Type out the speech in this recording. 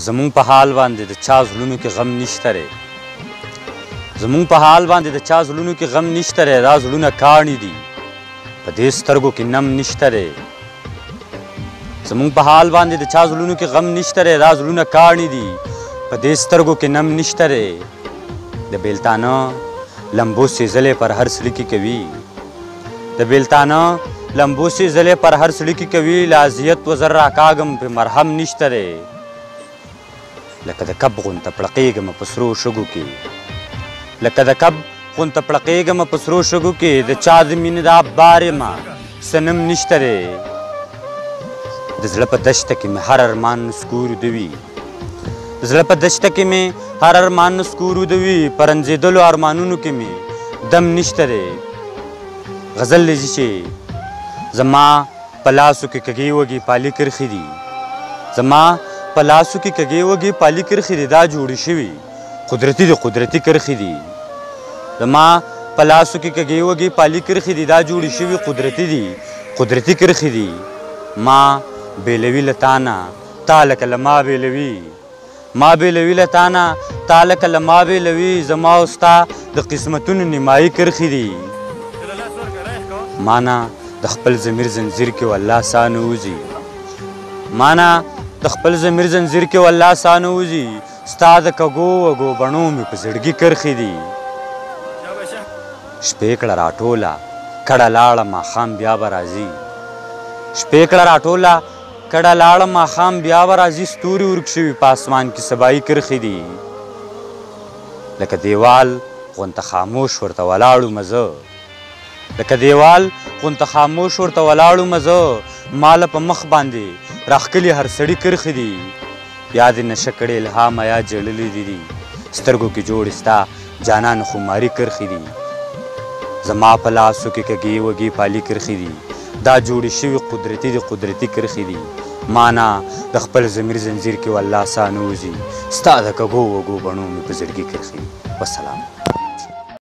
زمونږ په حال باندې د چا زړونو کې غم نشته دی زمونږ په حال باندې د چا زړونو کې غم نشته دی دا زړونه کاڼي دي په دې سترګو کې نم نشته دی زمونږ په حال باندې د چا زړونو کې غم نشته دی دا زړونه کاڼي دي په دې سترګو کې نم نشته دی د بیلتانه لمبو سېزلې پر هر سړي کې کوي د بیلتانه لمبو سېزلې پر هر سړي کې کوي له اذیت وزر راکاږم پې مرهم نشته دی لکه د کب غونته پړقېږمه په سرو شګو کې لکه د کب غونته پړقېږمه په سرو شګو کې د چا د مینې دا بار یمه څه نم نشته دی د زړه په دشته کې مې هر ارمان نسکور ودوي د زړه په دشته کې مې هر ارمان نسکور ودوي په رنځېدلو ارمانونو کې مې دم نشته دی غزل لیکي چې زما په لاسو کې کږې وږې پالي کرښې دي زما په لاسو کې کږې وږې پالي کرښې دي دا جوړې شوي قدرتي د قدرتي کرښې دي زما په لاسو کې کږې وږې پالي کرښې دي دا جوړې شوي قدرتي دي قدرتي کرښې دي ما بیلوي له تا نه تا لکه له ما بیلوي ما بیلوي له تا نه تا لکه له ما بیلوي زما او ستا د قسمتونو نیمایي کرښې دي ما نه د خپل ضمیر زنځیر کې والله ساه نه وځي ما نه د خپل ضمیر زنځیر کې والله ساه نه وځي ستا د کږو وږو بڼو مې په زړګي کرښې دي شپې کړه راټوله کډه لاړه ماښام بیا به راځي شپې کړه راټوله کډه لاړه ماښام بیا به راځي ستوري ورک شوي په اسمان کې سبایي کرښې دي لکه دیوال غونته خاموش ورته ولاړو مزه لکه دیوال غونته خاموش ورته ولاړو مزه ماله په مخ باندې راښکلي هر سړي کرښې دي یا دې نشه کړې الهامه یا جړلې دي سترګو کې جوړې ستا جانان خماري کرښې دي زما په لاسو کې کږې وږې پالي کرښې دي دا جوړې شوي قدرتي د قدرتي کرښې دي ما نه د خپل ضمیر زنځیر کې والله ساه نه وځي ستا د کږو وږو بڼو مې په زړګي کرښې دي وسلام